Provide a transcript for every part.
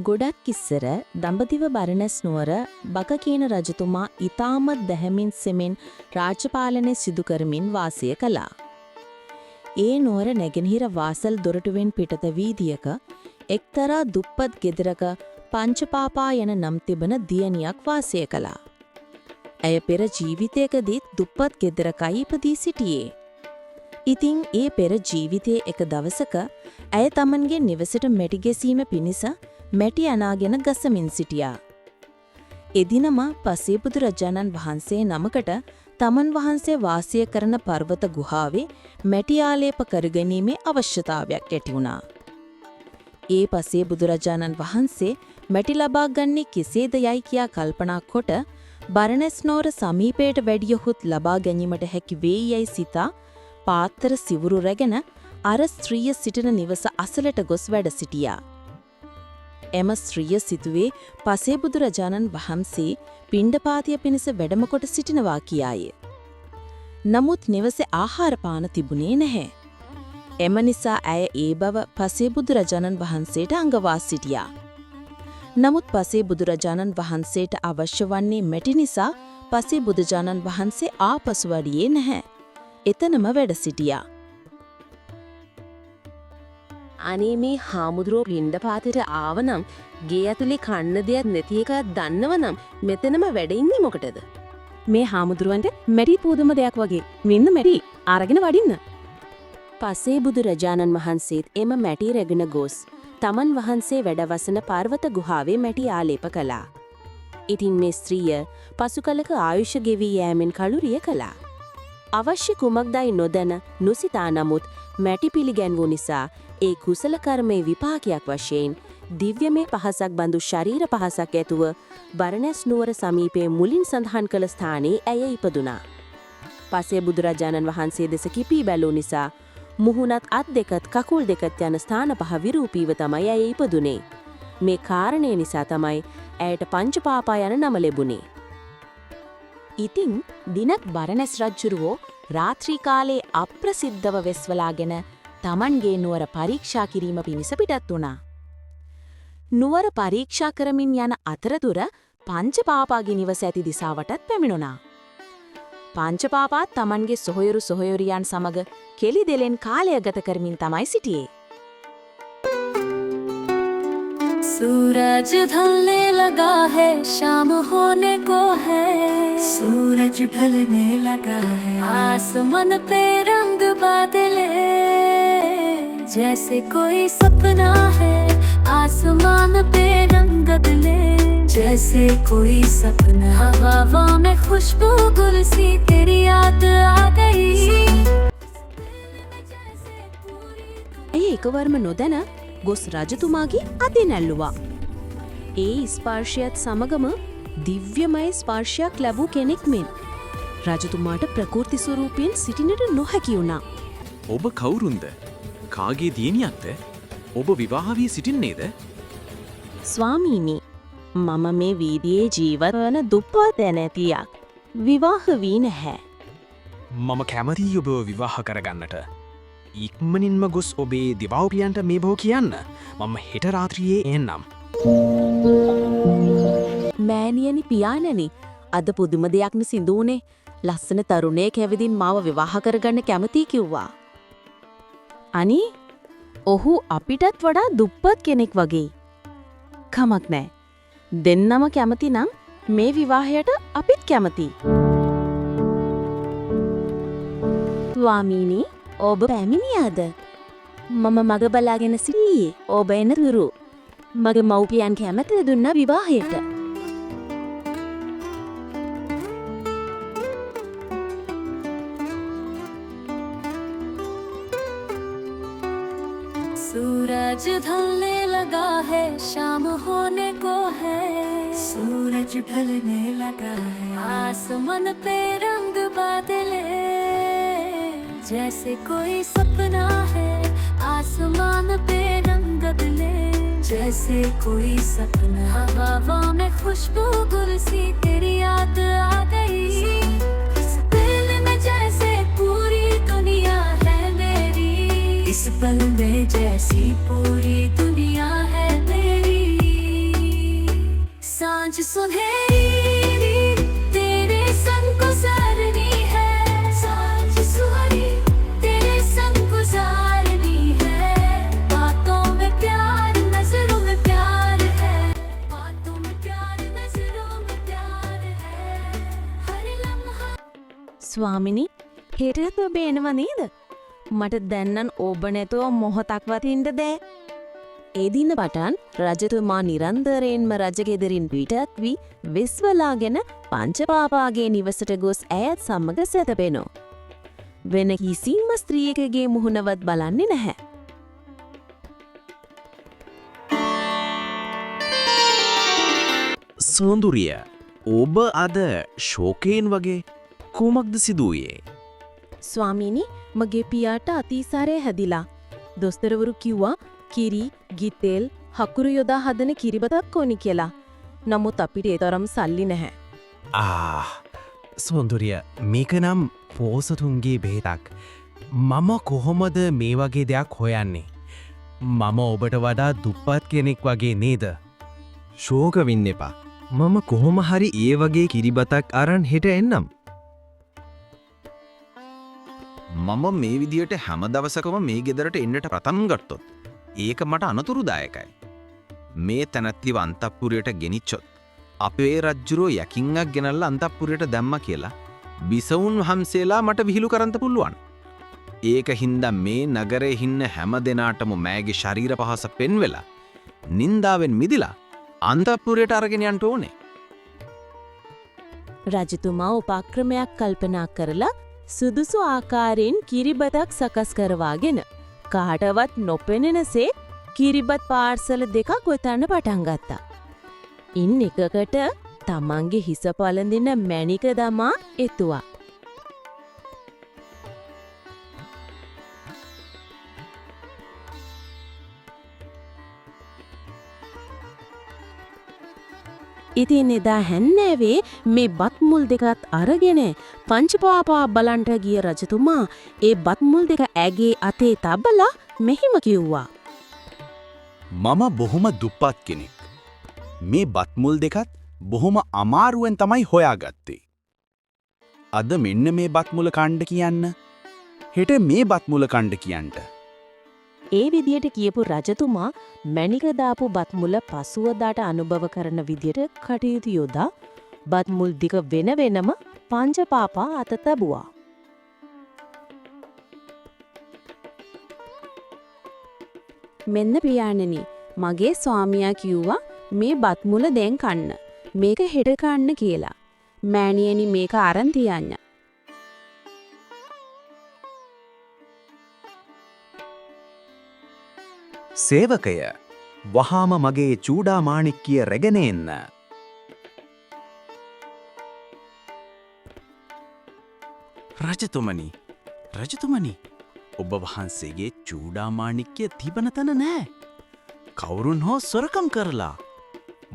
ගොඩක් ඉස්සර දඹදිව බරණැස් නුවර බක කියන රජතුමා ඊටමත් දැහැමින් සෙමින් රාජ්‍යපාලනය සිදු කරමින් වාසය කළා. ඒ නුවර නැගෙනහිර වාසල් දොරටුවෙන් පිටත වීදියක එක්තරා දුප්පත් ගෙදරක පංචපාපා යන නම් තිබෙන දියණියක් වාසය කළා. ඇය පෙර ජීවිතයකදීත් දුප්පත් ගෙදරකයි ඉපදී සිටියේ. ඉතින් ඒ පෙර ජීවිතයේ එක දවසක ඇය තමන්ගේ නිවසට මැටි ගැසීම පිණිස මැටි අනාගෙන ගසමින් සිටියා. එදිනම පසේබුදුරජාණන් වහන්සේ නමකට තමන් වහන්සේ වාසය කරන පර්වත ගුහාවේ මැටි ආලේප කරගැනීමේ අවශ්‍යතාවයක් ඇති වුණා. ඒ පසේබුදුරජාණන් වහන්සේ මැටි ලබා ගන්නේ කෙසේද යයි කියා කල්පනා කොට බරණැස් නුවර සමීපයට වැඩියහොත් ලබා ගැනීමට හැකි වේයි යයි සිතා පාත්තර සිවුරු රැගෙන අර ස්ත්‍රිය සිටින නිවස අසලට ගොස් වැඩ සිටියා. එම ස්ත්‍රිය සිතුවේ පසේබුදුරජාණන් වහන්සේ පිණ්ඩපාතය පිණිස වැඩම කොට සිටිනවා කියාය. නමුත් නිවසේ ආහාර පාන තිබුණේ නැහැ. එම නිසා ඇය ඒ බව පසේබුදුරජාණන් වහන්සේට අඟවා සිටියා. නමුත් පසේබුදුරජාණන් වහන්සේට අවශ්‍ය වන්නේ මැටි නිසා පසේබුදුරජාණන් වහන්සේ ආපසු වඩියේ නැහැ. එතනම වැඩ සිටියා. අනේ මේ හාමුදුරුවෝ පිණ්ඩපාතයට ආවනම් ගේ ඇතුලේ කන්න දෙයක් නැති එකක් දන්නවනම් මෙතනම වැඩ ඉන්නේ මොකටද? මේ හාමුදුරුවන්ට මැටි පූදුම දෙයක් වගේ මෙන්න මැටි අරගෙන වඩින්න. පසේබුදුරජාණන් වහන්සේත් එම මැටි රැගෙන ගොස් තමන් වහන්සේ වැඩවසන පර්වත ගුහාවේ මැටි ආලේප කළා. ඉතින් මේ ස්ත්‍රිය පසු කලක ආයුෂ ගෙවී යෑමෙන් කලුරිය කළා. අවශ්‍ය කුමක්දයි නොදැන නොසිතා නමුත් මැටි පිළිගැන්වූ නිසා ඒ කුසල කර්මයේ විපාකයක් වශයෙන් දිව්‍යමය පහසක් බඳු ශරීර පහසක් ඇතුව බරණැස් නුවර සමීපයේ මුලින් සඳහන් කළ ස්ථානයේ ඇය ඉපදුනා. පසේ බුදුරජාණන් වහන්සේ දෙස කිපී බැලූ නිසා මුහුණත් අත් දෙකත් කකුල් දෙකත් යන ස්ථාන පහ විරූපීව තමයි ඇය ඉපදුනේ. මේ කාරණය නිසා තමයි ඇයට පංචපාපා යන නම ලැබුණේ. ඉතින් දිනක් බරණැස් රජුරෝ රාත්‍රී කාලේ අප්‍රසිද්ධව වෙස්වලාගෙන තමන්ගේ නුවර පරීක්ෂා කිරීම පිණිස පිටත් වුණා. නුවර පරීක්ෂා කරමින් යන අතරතුර පංචපාපාගේ නිවස ඇති දිසාවටත් පැමිණුණා. පංචපාපාත් තමන්ගේ සොහොයුරු සොහොයුරියන් සමග කෙලි දෙලෙන් කාලය ගත කරමින් තමයි සිටියේ. सूरज ढलने लगा है शाम होने को है सूरज ढलने लगा है आसमान पे रंग बादले जैसे कोई सपना है आसमान पे रंग बदले जैसे कोई सपना हवा में खुशबू गुल सी तेरी याद आ गई. එකවරම නොදැන ගොස් රජතුමාගේ අතේ නැල්ලුවා. ඒ ස්පර්ශයත් සමගම දිව්‍යමය ස්පර්ශයක් ලැබූ කෙනෙක් මෙන් රජතුමාට ප්‍රකෘති ස්වරූපයෙන් සිටින්නට නොහැකි වුණා. ඔබ කවුරුන්ද? කාගේ දියණියක්ද? ඔබ විවාහ වී සිටින්නේද? ස්වාමීනි, මම මේ වීදියේ ජීවත් වන දුප්පත් නැතියක්. විවාහ වී නැහැ. මම කැමතියි ඔබ විවාහ කරගන්නට. ඉක්මනින්ම ගොස් ඔබේ දෙමව්පියන්ට මේ බෝ කියන්න. මම හෙට රාත්‍රියේ එන්නම්. මෑණියනි පියාණනි, අද පුදුම දෙයක්නේ සිදු වුනේ. ලස්සන තරුණයෙක් ඇවිදින් මාව විවාහ කරගන්න කැමතියි කිව්වා. අනේ, ඔහු අපිටත් වඩා දුප්පත් කෙනෙක් වගේ. කමක් නැහැ. දෙන්නම කැමති නම් මේ විවාහයට අපිත් කැමතියි. ස්වාමීනි, ඔබ පැමිණියාද? මම මග බලාගෙන සිටියේ. ඔබ එනතුරු මගේ මව්පියන් කැමැති දුන්න විවාහයට. सूरज ढलने लगा है शाम होने को है सूरज ढलने लगा है आसमान पे रंग बादले जैसे कोई सपना है आसमान पे रंग बदले जैसे कोई सपना हवा में खुशबू गुल सी तेरी याद आ गई. इस पल में जैसी पूरी दुनिया है मेरी सांझ सुनहरी तेरे संग गुजारनी है सांझ सुहानी तेरे संग गुजारनी है बातों में प्यार नजरों में प्यार है बातों में प्यार नजरों में प्यार है हर लम्हा ස්වාමිනි හෙටත් ඔබ එනවා නේද? මට දැන්නන් ඔබ නැතුව මොහොතක්වත් ඉන්න බෑ. ඒ දින පටන් රජතුමා නිරන්තරයෙන්ම රජගෙදරින් පිටත් වී විශ්වලාගෙන පංචපාපාගේ නිවසට ගොස් ඇයත් සමග සැතපෙනෝ. වෙන කිසිම ස්ත්‍රියකගේ මුහුණවත් බලන්නේ නැහැ. සෝඳුරිය ඔබ අද ශෝකයෙන් වගේ කුමක්ද සිදුවයේ? ස්වාමීනි මගේ පියාට අතිසාරය හැදිලා. දොස්තරවරු කිව්වා කිරි, ගිතෙල්, හකුරු යොදා හදන කිරිබතක් ඕනි කියලා. නමුත් අපිට ඒ තරම් සල්ලි නැහැ. සොඳුරිය මේක නම් පෝසතුන්ගේ බේතක්. මම කොහොමද මේ වගේ දෙයක් හොයන්නේ? මම ඔබට වඩා දුප්පත් කෙනෙක් වගේ නේද? ශෝක වෙන්න එපා. මම කොහොම හරි ඒ වගේ කිරිබතක් අරන් හෙට එන්නම්. මම මේ විදියට හැම දවසකම මේ ගෙදරට එන්නට පටන් ගත්තොත් ඒක මට අනතුරුදායකයි. මේ තනත්තිව අන්තපුරයට ගෙනිච්චොත් අපේ රජ්ජුරෝ යකින්ක් ගෙනල්ලා අන්තපුරයට දැම්ම කියලා බිසවුන් වහන්සේලා මට විහිළු කරන්න පුළුවන්. ඒක හින්දා මේ නගරේ ඉන්න හැම දෙනාටම මෑගේ ශරීර පහස පෙන්වෙලා නින්දාවෙන් මිදිලා අන්තපුරයට අරගෙන යන්න ඕනේ. රජතුමා උපක්‍රමයක් කල්පනා කරලා සුදුසු ආකාරයෙන් කිරිබතක් සකස් කරවාගෙන කාටවත් නොපෙනෙනසේ කිරිබත් පාර්සල දෙකක් ගොතන්න පටන් ගත්තා. ඉන් එකකට තමන්ගේ හිස පළඳින මැණික දමා එතුවා. ඉතින් එදා හැන්නෑවේ මේ බත් මුල් දෙකත් අරගෙන පංචපාපා බලන්ට ගිය රජතුමා ඒ බත් මුල් දෙක ඇගේ අතේ තබලා මෙහිම කිව්වා. මම බොහොම දුප්පත් කෙනෙක්. මේ බත්මුල් දෙකත් බොහොම අමාරුවෙන් තමයි හොයාගත්තේ. අද මෙන්න මේ බත්මුල කණ්ඩ කියන්න. හෙට මේ බත්මුල කණ්ඩ කියන්ට. ඒ විදියට කියපු රජතුමා මැණික දාපු බත්මුල පසුවදාට අනුභව කරන විදියට කටයුතු යොදා බත්මුල් දික වෙන වෙනම පංචපාපා අත තැබුවා. මෙන්න පියාණනි මගේ ස්වාමියා කිව්වා මේ බත් මුල දැන් කන්න. මේක හෙට කන්න කියලා. මෑණියනි මේක අරන් තියන්න. සේවකය වහාම මගේ චූඩා මාණික්කිය රැගෙන එන්න. රජතුමනි ඔබ වහන්සේගේ චූඩා මාණික්කය තිබන තැන නෑ. කවුරුන් හෝ සොරකම් කරලා.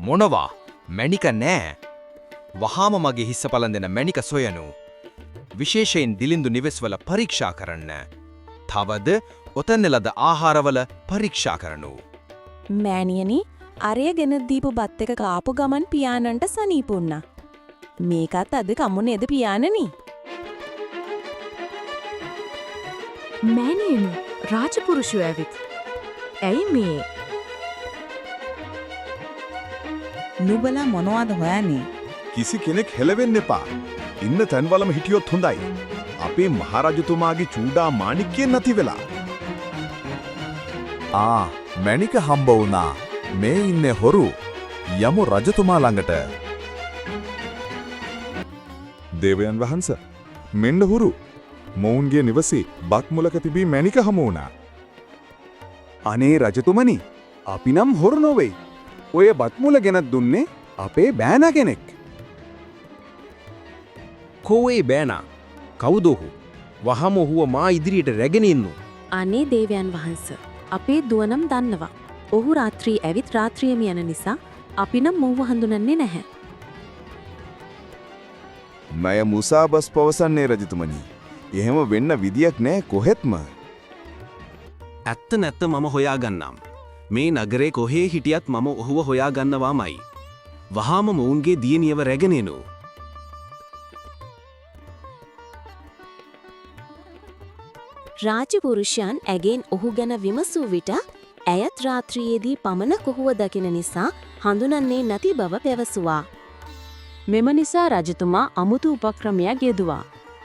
මොනවා මැණික නෑ. වහාම මගේ හිස්ස පලඳෙන මැණික සොයනු. විශේෂයෙන් දිලිඳු නිවෙස්වල පරීක්ෂා කරන්න. තවද ඔතැන්න ලද ආහාරවල පරීක්ෂා කරනු. මෑණියනි අරය ගෙන දීපු බත් එක කාපු ගමන් පියාණන්ට සනීපුුණා. මේකත් අද කමුණේද පියාණනි. මෑණියනි රාජපුරුෂය ඇවිත්. ඇයි මේ? නුබලා මොනවද හොයන්නේ? කිසි කෙනෙක් හෙලවෙන්න එපා. ඉන්න තැන්වලම හිටියොත් හොඳයි. අපේ මහරජතුමාගේ චූඩා මාණික්කයෙන් නැති වෙලා. මැණික හම්බ වුණා. මේ ඉන්නේ හොරු. යමු රජතුමා ළඟට. දේවයන් වහන්ස මෙන්න හොරු. මොවුන්ගේ නිවසේ බත් මුලක තිබී මැණික හමු වුණා. අනේ රජතුමනි, අපි නම් හොරු නොවේ. ඔය බත් මුල ගෙනත් දුන්නේ අපේ බෑනා කෙනෙක්. කෝවේ බෑනා කවුද ඔහු? වහම ඔහුව මා ඉදිරියට රැගෙන ඉන්නු. අනේ දේවයන් වහන්ස අපේ දුවනම් දන්නවා. ඔහු රාත්‍රී ඇවිත් රාත්‍රියම යන නිසා අපි නම් මොහු හඳුනන්නේ නැහැ. මය මුසාබස් පවසන්නේ රජතුමනි. එහෙම වෙන්න විදියක් නෑ කොහෙත්ම. ඇත්ත නැත්ත මම හොයාගන්නම්. මේ නගරේ කොහේ හිටියත් මම ඔහුව හොයාගන්නවාමයි. වහාම මොවුන්ගේ දියණියව රැගෙනෙනු. රාජපුරුෂයන් ඇගෙන් ඔහු ගැන විමසූ විට ඇයත් රාත්‍රියේදී පමණක් ඔහුව දකින නිසා හඳුනන්නේ නැති බව පැවසුවා. මෙම නිසා රජතුමා අමුතු උපක්‍රමයක් යෙදුවා.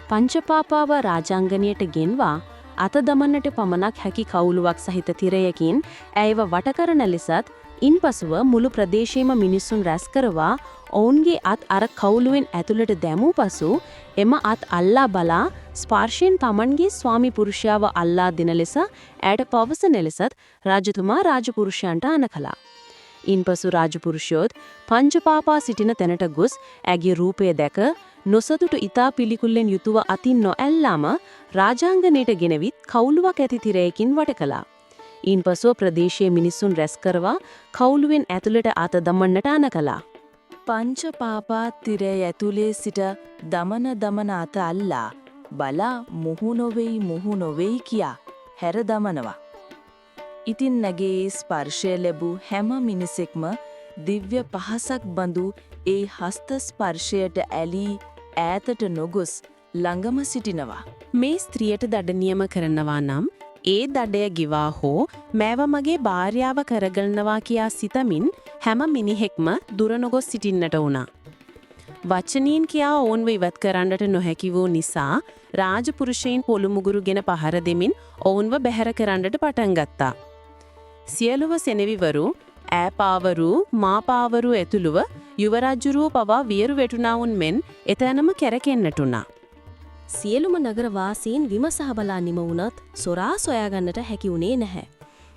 පංචපාපාව රාජාංගණයට ගෙන්වා අත දමන්නට පමණක් හැකි කවුළුවක් සහිත තිරයකින් ඇයව වටකරන ලෙසත් ඉන්පසුව මුළු ප්‍රදේශයේම මිනිසුන් රැස් කරවා ඔවුන්ගේ අත් අර කවුළුවෙන් ඇතුළට දැමූ පසු එම අත් අල්ලා බලා ස්පර්ශයෙන් තමන්ගේ ස්වාමි පුරුෂයාව අල්ලා දෙන ලෙස ඇයට පවසන ලෙසත් රජතුමා රාජපුරුෂයන්ට අණ කළා. ඉන්පසු රාජපුරුෂයෝත් පංචපාපා සිටින තැනට ගොස් ඇගේ රූපය දැක නොසතුටු ඉතා පිළිකුල්ලෙන් යුතුව අතින් නොඇල්ලාම රාජාංගණයට ගෙනවිත් කවුළුවක් ඇති තිරයකින් වට කළා. ඉන්පසුව ප්‍රදේශයේ මිනිසුන් රැස් කරවා කවුළුවෙන් ඇතුළට අත දමන්නට අණ කළා. පංචපාපා තිරය ඇතුලේ සිට දමන අත අල්ලා බලා මුහු නොවෙයි කියා හැර දමනවා. ඉතින් නැගේ ස්පර්ශය ලැබූ හැම මිනිසෙක්ම දිව්‍ය පහසක් බඳු ඒ හස්ත ස්පර්ශයට ඇලී ඈතට නොගොස් ළඟම සිටිනවා. මේ ස්ත්‍රියට දඩ නියම කරනවා නම් ඒ දඩය ගිවා හෝ මෑව මගේ භාර්යාව කරගලනවා කියා සිතමින් හැම මිනිහෙක්ම දුර නොගොස් සිටින්නට වුණා. වචනීන් කියා ඔවුන්ව ඉවත් කරන්නට නොහැකි වූ නිසා රාජපුරුෂයින් පොළුමුගුරුගෙන පහර දෙමින් ඔවුන්ව බැහැර කරන්නට පටන් ගත්තා. සියලුව සෙනෙවිවරු, ඈපාවරු, මාපාවරු ඇතුළුව යුවරජුරුව පවා වියරු වැටුණාවුන් මෙන් එතැනම කැරකෙන්නට උනා. සියලුම නගර වාසීන් විමසා බලා නිම වුණත් සොරා සොයාගන්නට හැකි වුණේ නැහැ.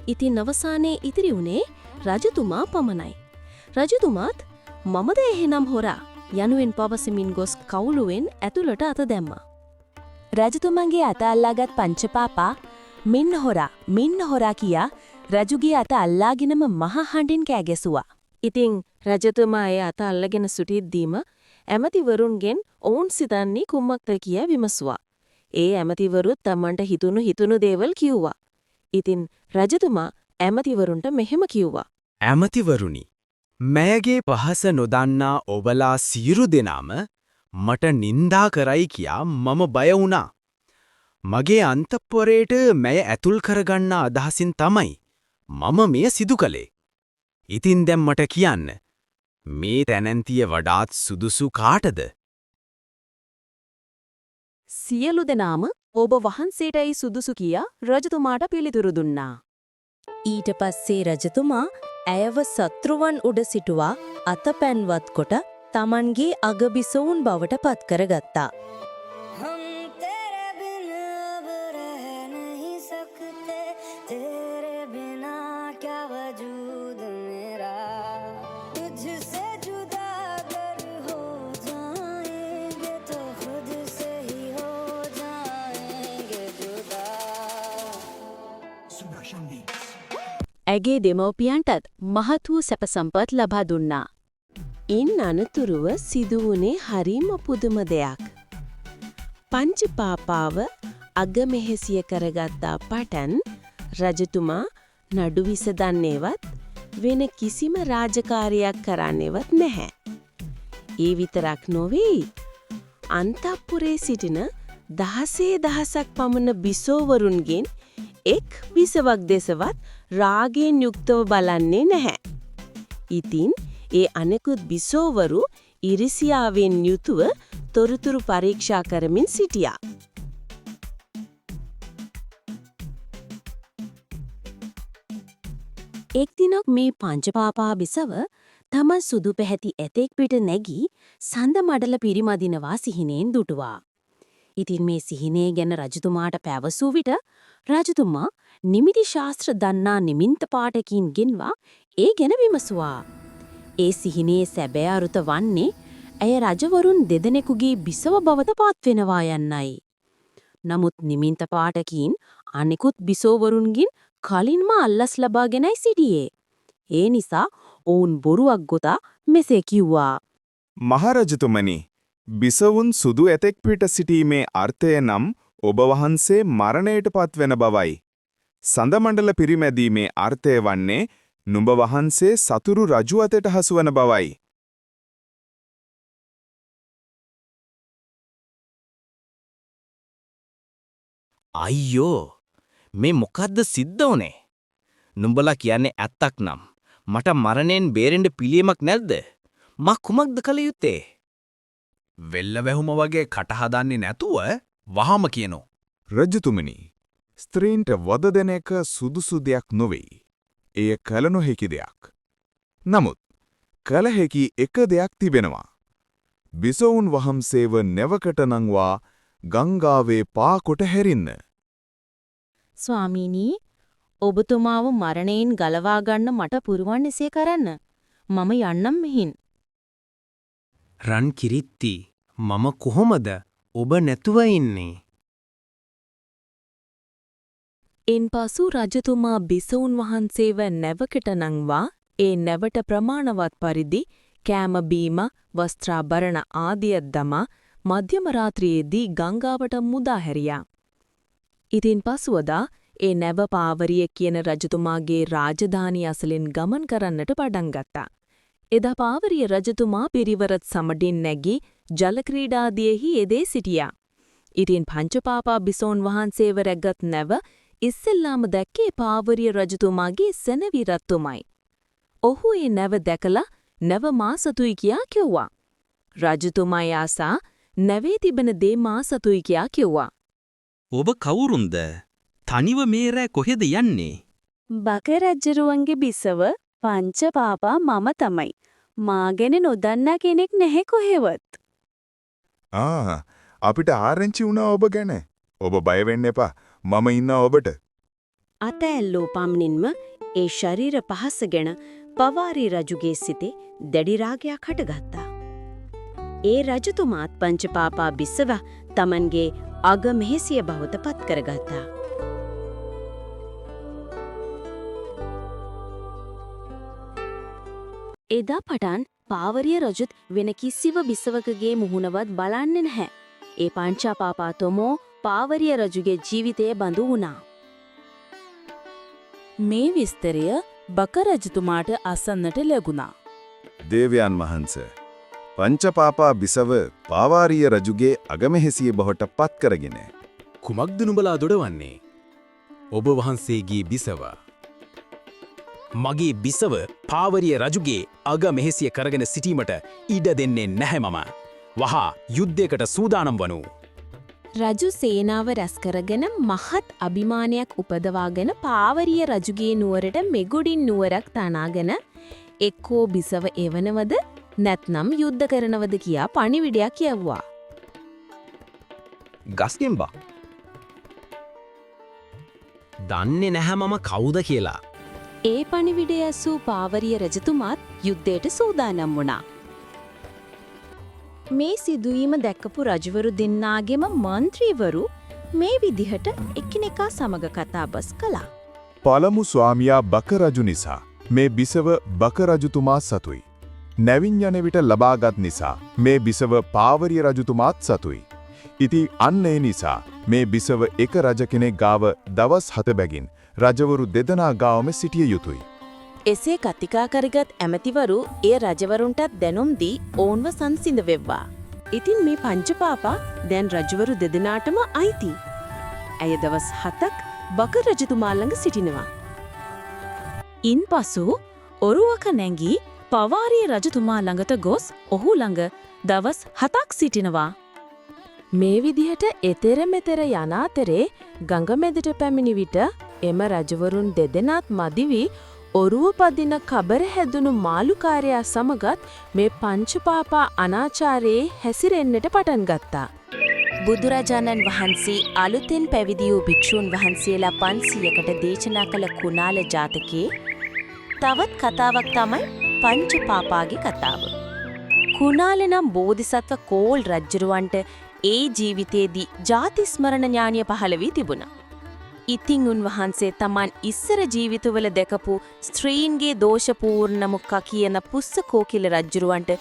ඉතින් අවසානයේ ඉතිරි වුණේ රජතුමා පමණයි. රජතුමාත් මමද එහෙනම් හොරා යනුවෙන් පවසමින් ගොස් කවුළුවෙන් ඇතුළට අත දැම්මා. රජතුමන්ගේ අත අල්ලාගත් පංචපාපා මෙන්න හොරා කියා රජුගේ අත අල්ලාගෙනම මහ හඬින් කෑගැසුවා. ඉතින් රජතුමා ඒ අත අල්ලගෙන සිටිද්දීම ඇමතිවරුන්ගෙන් ඔවුන් සිතන්නේ කුමක්ද කියා විමසුවා. ඒ ඇමතිවරුත් තමන්ට හිතුණු දේවල් කිව්වා. ඉතින් රජතුමා ඇමතිවරුන්ට මෙහෙම කිව්වා. ඇමතිවරුනි, මෑගේ පහස නොදන්නා ඔබලා සියලු දෙනාම මට නින්දා කරයි කියා මම බය වුණා. මගේ අන්තපුරයට මැය ඇතුල් කරගන්න අදහසින් තමයි මම මෙය සිදු කළේ. ඉතින් දැන් මට කියන්න, මේ තැනැන්තිය වඩාත් සුදුසු කාටද? සියලු දෙනාම ඔබ වහන්සේටයි සුදුසු කියා රජතුමාට පිළිතුරු දුන්නා. ඊට පස්සේ රජතුමා ඇයව සත්‍රුවන් උඩ සිටුවා අතපැන්වත් කොට තමන්ගේ අගබිසවුන් බවට පත් කරගත්තා. ඇගේ දෙමව්පියන්ටත් මහත් වූ සැප සම්පත් ලබා දුන්නා. ඉන් අනතුරුව සිදුවුණේ හරිම පුදුම දෙයක්. පංචපාපාව අගමෙහෙසිය කරගත්තා පටන් රජතුමා නඩු විසඳන්නේවත් වෙන කිසිම රාජකාරියක් කරන්නේවත් නැහැ. ඒ විතරක් නොවේ, අන්තපුරේ සිටින දහසක් පමණ බිසෝවරුන්ගෙන් එක් බිසවක් දෙසවත් රාගයෙන් යුක්තව බලන්නේ නැහැ. ඉතින් ඒ අනෙකුත් බිසෝවරු ඉරිසියාවෙන් යුතුව තොරතුරු පරීක්ෂා කරමින් සිටියා. එක් දිනක් මේ පංචපාපා බිසව තම සුදු පැහැති ඇතෙක් පිට නැගී සඳ මඩල පිරිමදිනවා සිහිනෙන් දුටුවා. ඉතින් මේ සිහිනේ ගැන රජතුමාට පැවසූ විට රජතුමා නිමිති ශාස්ත්‍ර දන්නා නිමින්ත පාඨකින් ගෙන්වා ඒ ගැන විමසුවා. ඒ සිහිනේ සැබෑ අරුත වන්නේ ඇය රජවරුන් දෙදෙනෙකුගේ බිසව බවට පත්වෙනවා යන්නයි. නමුත් නිමින්ත පාඨකින් අනෙකුත් බිසෝවරුන්ගෙන් කලින්ම අල්ලස් ලබාගෙනයි සිටියේ. ඒ නිසා ඔවුන් බොරුවක් ගොතා මෙසේ කිව්වා. මහරජතුමනි, බිසවුන් සුදු ඇතෙක් පිට සිටීමේ අර්ථය නම් ඔබ වහන්සේ මරණයට පත්වෙන බවයි. සඳමණ්ඩල පිරිමැදීමේ අර්ථය වන්නේ නුඹ වහන්සේ සතුරු රජු අතට හසුවන බවයි. අයියෝ මේ මොකද්ද සිද්ධ වුනේ? නුඹලා කියන්නේ ඇත්තක් නම් මට මරණයෙන් බේරෙන්න පිළියමක් නැද්ද? මා කුමක්ද කළ යුත්තේ? වෙල්ල වැහුම වගේ කට හදන්නේ නැතුව වහම කියනෝ. රජතුමනි, ස්ත්‍රීන්ට වද දෙන එක සුදුසු දෙයක් නොවෙයි. එය කල නොහැකි දෙයක්. නමුත් කල හැකි එක දෙයක් තිබෙනවා. බිසවුන් වහන්සේව නැවකට නංවා ගංගාවේ පා කොට හැරින්න. ස්වාමීනී, ඔබතුමාව මරණයෙන් ගලවා ගන්න මට පුරුවන් එසේ කරන්න. මම යන්නම් මෙහින්. රන් කිරිත්ති මම කොහොමද ඔබ නැතුව ඉන්නේ? එන්පසු රජතුමා බිසවුන් වහන්සේව නැවකට නංවා ඒ නැවට ප්‍රමාණවත් පරිදි කෑම බීම වස්ත්‍රාභරණ ආදිය දමා මධ්‍යම රාත්‍රියේදී ගංගාවට මුදා හැරියා. ඉතින් පසුවදා ඒ නැව පාවරිය කියන රජතුමාගේ රාජධානිය අසලින් ගමන් කරන්නට පටන් ගත්තා. එදා පාවරිය රජතුමා පිරිවරත් සමඩින් නැගී ජල ක්‍රීඩාදියෙහි යෙදී සිටියා. ඉතින් පංචපාපා බිසෝන් වහන්සේව රැගත් නැව ඉස්සෙල්ලාම දැක්කේ පාවරිය රජතුමාගේ සෙනවි රත්තුමයි. ඔහු ඒ නැව දැකලා නැව මා සතුයි කියා කිව්වා. රජතුමා ආසා නැවේ තිබෙන දේ මා සතුයි කියා කිව්වා. ඔබ කවුරුන්ද? තනිව මේ රෑ කොහෙද යන්නේ? බක රජ්ජරුවන්ගේ බිසව පංචපාපා මම තමයි. මා ගැන නොදන්නා කෙනෙක් නැහැ කොහෙවත්. අපිට ආරංචි වුණා ඔබ ගැන. ඔබ බය වෙන්න එපා. මම ඉන්නවා ඔබට. අතැල්ලෝ පම්නින්ම ඒ ශරීර පහස ගැන පවාරී රජුගේ සිතේ දැඩි රාගයක් හටගත්තා. ඒ රජතුමාත් පංචපාපා බිසව තමන්ගේ අග මෙහෙසිය බවට පත් කරගත්තා. එදා පටන් පාවරිය රජුත් වෙන කිසිව බිසවකගේ මුහුණවත් බලන්නේ නැහැ. ඒ පංචපාපා තොමෝ පාවරිය රජුගේ ජීවිතයේ බඳු වුණා. මේ විස්තරය බක රජතුමාට අසන්නට ලැබුණා. දේවයන් වහන්සේ, පංචපාපා බිසව පාවාරිය රජුගේ අගමෙහෙසිය බවට පත් කරගෙන කුමක්ද නුඹලා දොඩවන්නේ? ඔබ වහන්සේගේ බිසව. මගේ බිසව පාවරිය රජුගේ අග මෙහෙසිය කරගෙන සිටීමට ඉඩ දෙන්නේ නැහැ මම. වහා යුද්ධයකට සූදානම් වනු. රජු සේනාව රැස් කරගෙන මහත් අභිමානයක් උපදවාගෙන පාවරිය රජුගේ නුවරට මෙගොඩින් නුවරක් තනාගෙන එක්කෝ බිසව එවනවද නැත්නම් යුද්ධ කරනවද කියා පණිවිඩයක් යවුවා. ගස්ගෙම්බා. දන්නේ නැහැ මම කවුද කියලා. ඒ පණිවිඩය ඇසූ පාවරිය රජතුමාත් යුද්ධයට සූදානම් වුණා. මේ සිදුවීම දැක්කපු රජවරු දෙන්නාගෙම මන්ත්‍රීවරු මේ විදිහට එකිනෙකා සමග කතාබස් කළා. පළමු ස්වාමියා බක රජු නිසා මේ බිසව බක රජතුමා සතුයි. නැවින් යන විට ලබාගත් නිසා මේ බිසව පාවරිය රජතුමාත් සතුයි. ඉතින් අන්න ඒ නිසා මේ බිසව එක රජ කෙනෙක් ගාව දවස් 7 බැගින් රජවරු දෙදෙනා ගාවම සිටිය යුතුය. එසේ කතිකා කරගත් ඇමතිවරු ඒ රජවරුන්ටත් දැනුම් දී ඔවුන්ව සංසිඳ වෙව්වා. ඉතින් මේ පංචපාපා දැන් රජවරු දෙදෙනාටම අයිති. ඇය දවස් 7ක් බක රජතුමා ළඟ සිටිනවා. ඉන්පසු ඔරුවක නැගී පවාරිය රජතුමා ළඟට ගොස් ඔහු ළඟ දවස් 7ක් සිටිනවා. මේ විදිහට එතෙර මෙතෙර යන අතරේ ගඟ මැදට පැමිණි විට එම රජවරුන් දෙදෙනාත් මදිවි ඔරුව පදින කබර හැදුණු මාළුකාරයා සමගත් මේ පංචපාපා අනාචාරයේ හැසිරෙන්නට පටන් ගත්තා. බුදුරජාණන් වහන්සේ අලුතෙන් පැවිදි වූ භික්ෂූන් වහන්සේලා 500කට දේශනා කළ කුණාල ජාතකයේ තවත් කතාවක් තමයි පංචපාපාගේ කතාව. කුණාල නම් බෝධිසත්ව කෝල් රජුරවන්ට ඒ ජීවිතයේදී ජාති ස්මරණ ඥානිය පහළ වී තිබුණා. ඉතින් උන්වහන්සේ තමන් ඉස්සර ජීවිතවල දැකපු ස්ත්‍රීන්ගේ දෝෂපූර්ණ මුක්ක කියන පුස්ස කෝකිල රජුරවන්ට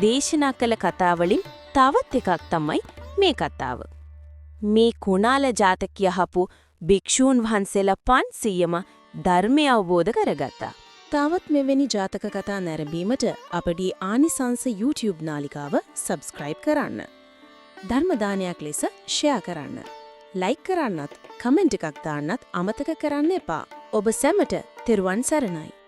දේශනා කළ කතාවලින් තවත් එකක් තමයි මේ කතාව. මේ කුණාල ජාතකය අහපු භික්ෂූන් වහන්සේලා 500ම ධර්මය අවබෝධ කරගත්තා. තවත් මෙවැනි ජාතක කතා නැරඹීමට අපගේ ආනිසංස YouTube නාලිකාව සබස්ක්‍රයිබ් කරන්න. ධර්මදානයක් ලෙස ෂෙයා කරන්න. ලයික් කරන්නත් කමෙන්ට් එකක් දාන්නත් අමතක කරන්න එපා. ඔබ සැමට තෙරුවන් සරණයි.